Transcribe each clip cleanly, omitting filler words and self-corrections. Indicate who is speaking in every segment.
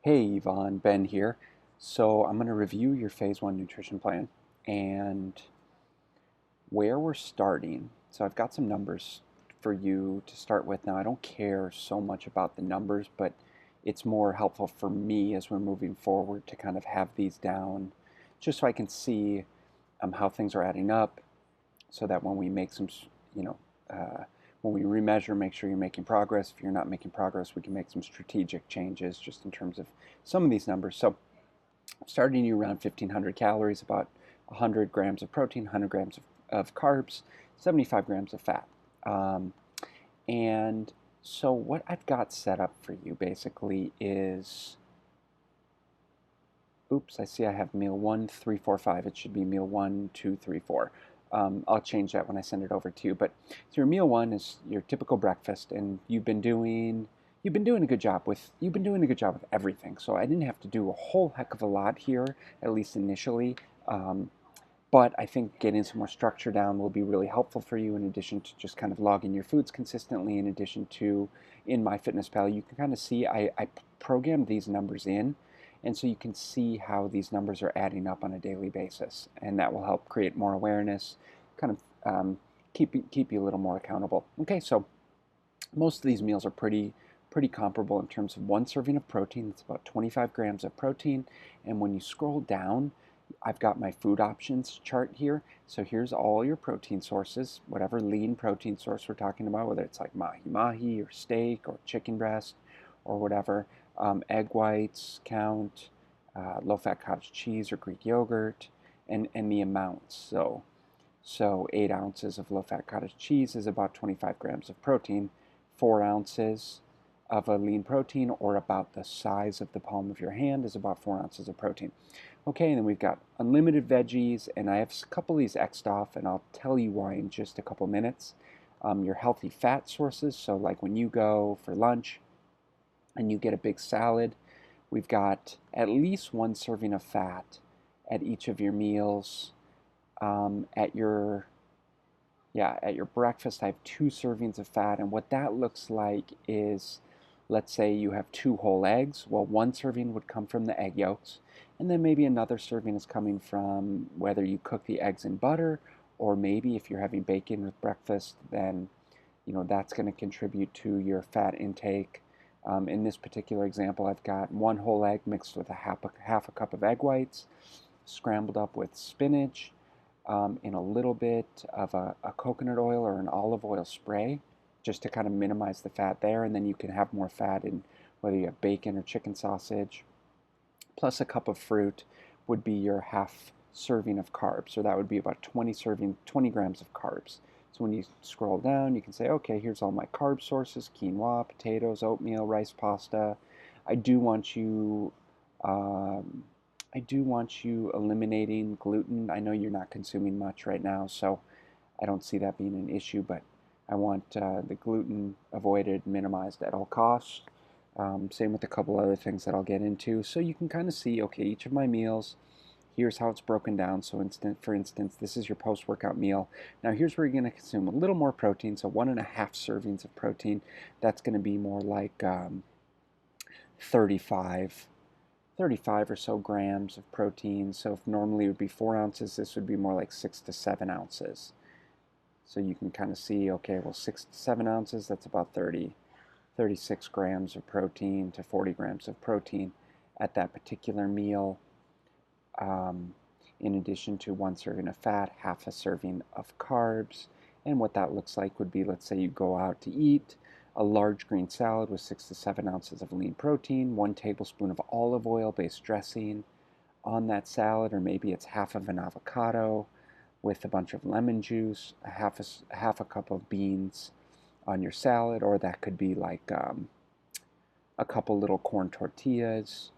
Speaker 1: Hey Yvonne, Ben here. So I'm going to review your phase one nutrition plan and where we're starting. So I've got some numbers for you to start with. Now, I don't care so much about the numbers, but it's more helpful for me as we're moving forward to kind of have these down just so I can see how things are adding up so that when we make some, you know, uh, when we remeasure, make sure you're making progress. If you're not making progress, we can make some strategic changes just in terms of some of these numbers. So starting you around 1,500 calories, about 100 grams of protein, 100 grams of carbs, 75 grams of fat. Um, and so what I've got set up for you basically is, oops, I see I have meal 1, 3, 4, 5. It should be meal 1, 2, 3, 4. I'll change that when I send it over to you. But so your meal one is your typical breakfast, and you've been doing a good job with everything. So I didn't have to do a whole heck of a lot here, at least initially. Um, but I think getting some more structure down will be really helpful for you. In addition to just kind of logging your foods consistently, in addition to in MyFitnessPal, you can kind of see I programmed these numbers in. And so you can see how these numbers are adding up on a daily basis, and that will help create more awareness, kind of keep you a little more accountable. Okay, so most of these meals are pretty comparable in terms of one serving of protein. It's about 25 grams of protein, and when you scroll down, I've got my food options chart here. So here's all your protein sources, whatever lean protein source we're talking about, whether it's like mahi or steak or chicken breast or whatever. Egg whites count, low-fat cottage cheese or Greek yogurt, and the amounts. So 8 ounces of low-fat cottage cheese is about 25 grams of protein. 4 ounces of a lean protein, or about the size of the palm of your hand, is about 4 ounces of protein. Okay, and then we've got unlimited veggies, and I have a couple of these X'd off, and I'll tell you why in just a couple minutes. Your healthy fat sources, so like when you go for lunch and you get a big salad, we've got at least one serving of fat at each of your meals. At your at your breakfast, I have 2 servings of fat, and what that looks like is, let's say you have 2 whole eggs. Well, one serving would come from the egg yolks, and then maybe another serving is coming from whether you cook the eggs in butter, or maybe if you're having bacon with breakfast, then that's going to contribute to your fat intake. In this particular example, I've got 1 whole egg mixed with half a cup of egg whites, scrambled up with spinach, in a little bit of a coconut oil or an olive oil spray, just to kind of minimize the fat there. And then you can have more fat in whether you have bacon or chicken sausage. Plus a cup of fruit would be your half serving of carbs. So that would be about 20 grams of carbs. So when you scroll down, you can say, okay, here's all my carb sources: quinoa, potatoes, oatmeal, rice, pasta. I do want you um, I do want you eliminating gluten. I know you're not consuming much right now, so I don't see that being an issue, but I want the gluten avoided, minimized at all costs. Same with a couple other things that I'll get into. So you can kind of see, okay, each of my meals, here's how it's broken down. So for instance, this is your post-workout meal. Now here's where you're going to consume a little more protein, so 1.5 servings of protein. That's going to be more like 35 35 or so grams of protein. So if normally it would be 4 ounces, this would be more like 6 to 7 ounces. So you can kind of see, okay, well, 6 to 7 ounces, that's about 36 grams of protein to 40 grams of protein at that particular meal. Um, in addition to 1 serving of fat, half a serving of carbs. And what that looks like would be, let's say you go out to eat a large green salad with 6 to 7 ounces of lean protein, 1 tablespoon of olive oil based dressing on that salad, or maybe it's half of an avocado with a bunch of lemon juice, half a cup of beans on your salad, or that could be like a couple little corn tortillas,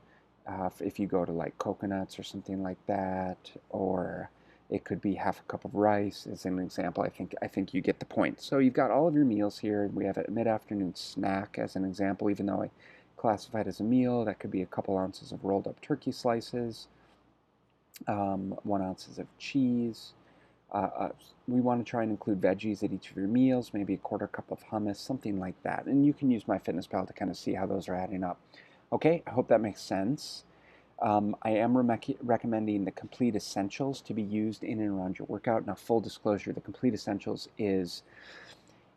Speaker 1: if you go to like coconuts or something like that, or it could be half a cup of rice as an example. I think you get the point. So you've got all of your meals here. We have a mid-afternoon snack as an example, even though I classified as a meal. That could be a couple ounces of rolled up turkey slices, 1 ounces of cheese. Uh, uh, we want to try and include veggies at each of your meals, maybe a quarter cup of hummus, something like that. And you can use MyFitnessPal to kind of see how those are adding up. Okay, I hope that makes sense. I am recommending the Complete Essentials to be used in and around your workout. Now, full disclosure, the Complete Essentials is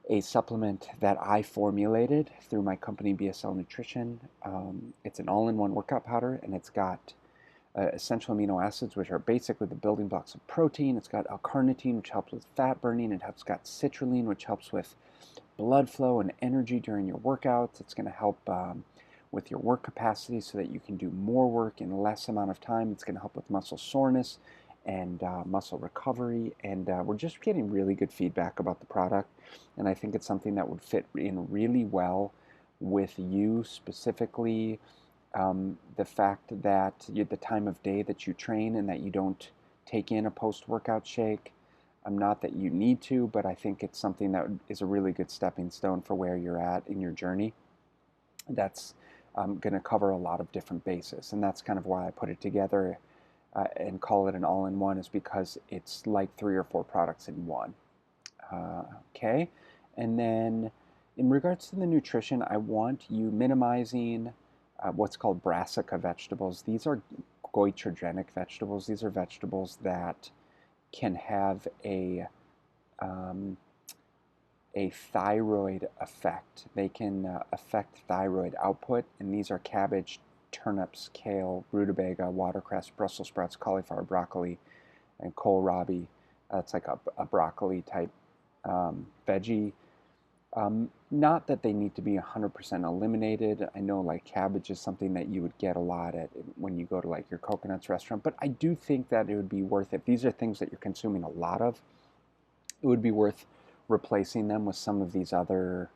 Speaker 1: a supplement that I formulated through my company, BSL Nutrition. It's an all-in-one workout powder, and it's got essential amino acids, which are basically the building blocks of protein. It's got L-carnitine, which helps with fat burning. It's got citrulline, which helps with blood flow and energy during your workouts. It's going to help with your work capacity so that you can do more work in less amount of time. It's going to help with muscle soreness and muscle recovery. And we're just getting really good feedback about the product. And I think it's something that would fit in really well with you specifically. The fact that the time of day that you train and that you don't take in a post-workout shake. Not that you need to, but I think it's something that is a really good stepping stone for where you're at in your journey. That's going to cover a lot of different bases, and that's kind of why I put it together and call it an all-in-one, is because it's like 3 or 4 products in one. Okay, and then in regards to the nutrition, I want you minimizing what's called brassica vegetables. These are goitrogenic vegetables. These are vegetables that can have um, a thyroid effect. They can affect thyroid output, and these are cabbage, turnips, kale, rutabaga, watercress, Brussels sprouts, cauliflower, broccoli, and kohlrabi. It's like a broccoli type veggie. Not that they need to be 100% eliminated. I know like cabbage is something that you would get a lot at when you go to like your coconuts restaurant, but I do think that it would be worth it. These are things that you're consuming a lot of. It would be worth replacing them with some of these other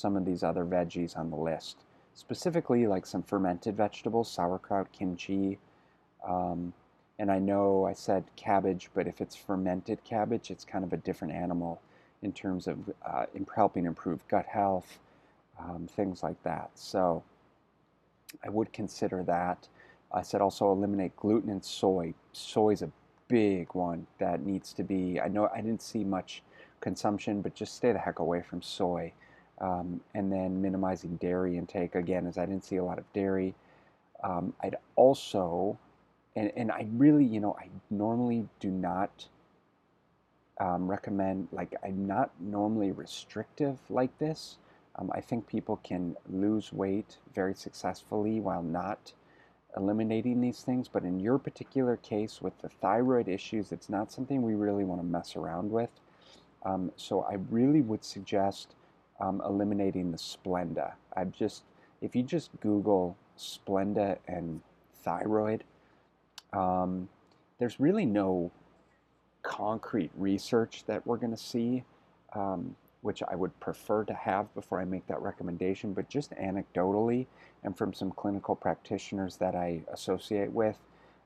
Speaker 1: veggies on the list. Specifically like some fermented vegetables, sauerkraut, kimchi, um, and I know I said cabbage, but if it's fermented cabbage, it's kind of a different animal in terms of helping improve gut health, things like that. So I would consider that. I said also eliminate gluten and soy. Soy is a big one that needs to be. I know I didn't see much consumption, but just stay the heck away from soy. And then minimizing dairy intake again, as I didn't see a lot of dairy. I'd also, and I really, I normally do not recommend, like, I'm not normally restrictive like this. I think people can lose weight very successfully while not eliminating these things, but in your particular case with the thyroid issues, it's not something we really want to mess around with. So I really would suggest eliminating the Splenda. If you just Google Splenda and thyroid, um, there's really no concrete research that we're going to see, which I would prefer to have before I make that recommendation, but just anecdotally and from some clinical practitioners that I associate with,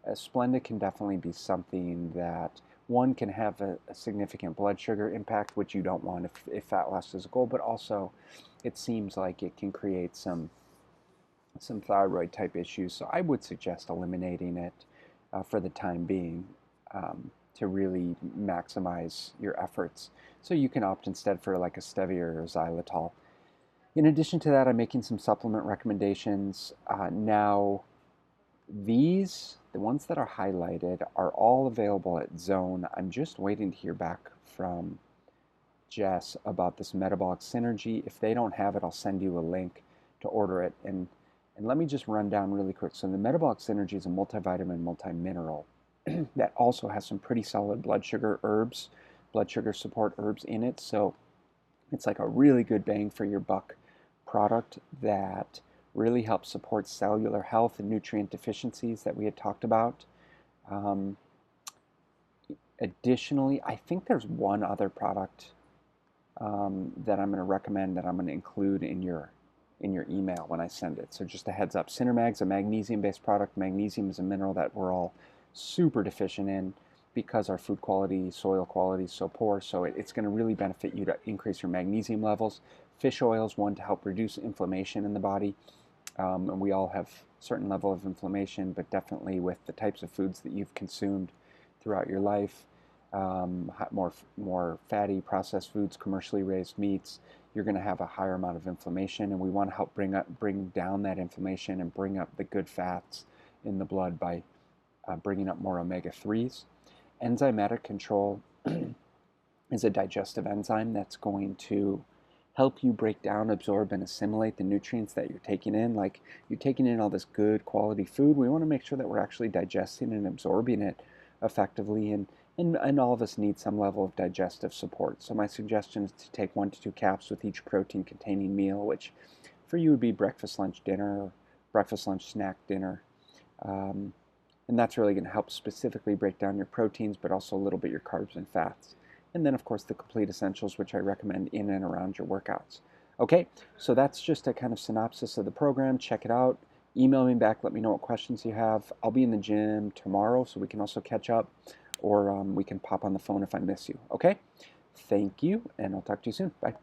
Speaker 1: Splenda can definitely be something that one can have a significant blood sugar impact, which you don't want if fat loss is a goal, but also it seems like it can create some thyroid type issues. So I would suggest eliminating it for the time being. To really maximize your efforts. So you can opt instead for like a stevia or xylitol. In addition to that, I'm making some supplement recommendations. Now, the ones that are highlighted, are all available at Zone. I'm just waiting to hear back from Jess about this metabolic synergy. If they don't have it, I'll send you a link to order it. And let me just run down really quick. So the metabolic synergy is a multivitamin, multimineral that also has some pretty solid blood sugar support herbs in it. So it's like a really good bang for your buck product that really helps support cellular health and nutrient deficiencies that we had talked about. Um, Additionally, I think there's one other product that I'm going to recommend that I'm going to include in your email when I send it. So just a heads up, Cinermag's a magnesium-based product. Magnesium is a mineral that we're all super deficient in because our food quality, soil quality is so poor. So it's going to really benefit you to increase your magnesium levels. Fish oil is one to help reduce inflammation in the body. And we all have certain level of inflammation, but definitely with the types of foods that you've consumed throughout your life, more fatty processed foods, commercially raised meats, you're going to have a higher amount of inflammation, and we want to help bring down that inflammation and bring up the good fats in the blood by bringing up more omega-3s. Enzymatic control is a digestive enzyme that's going to help you break down, absorb, and assimilate the nutrients that you're taking in. Like, you're taking in all this good quality food. We want to make sure that we're actually digesting and absorbing it effectively, and all of us need some level of digestive support. So my suggestion is to take 1 to 2 caps with each protein containing meal, which for you would be breakfast, lunch, dinner, or breakfast, lunch, snack, dinner. And that's really going to help specifically break down your proteins, but also a little bit your carbs and fats. And then, of course, the complete essentials, which I recommend in and around your workouts. Okay, so that's just a kind of synopsis of the program. Check it out. Email me back. Let me know what questions you have. I'll be in the gym tomorrow, so we can also catch up, or we can pop on the phone if I miss you. Okay? Thank you, and I'll talk to you soon. Bye.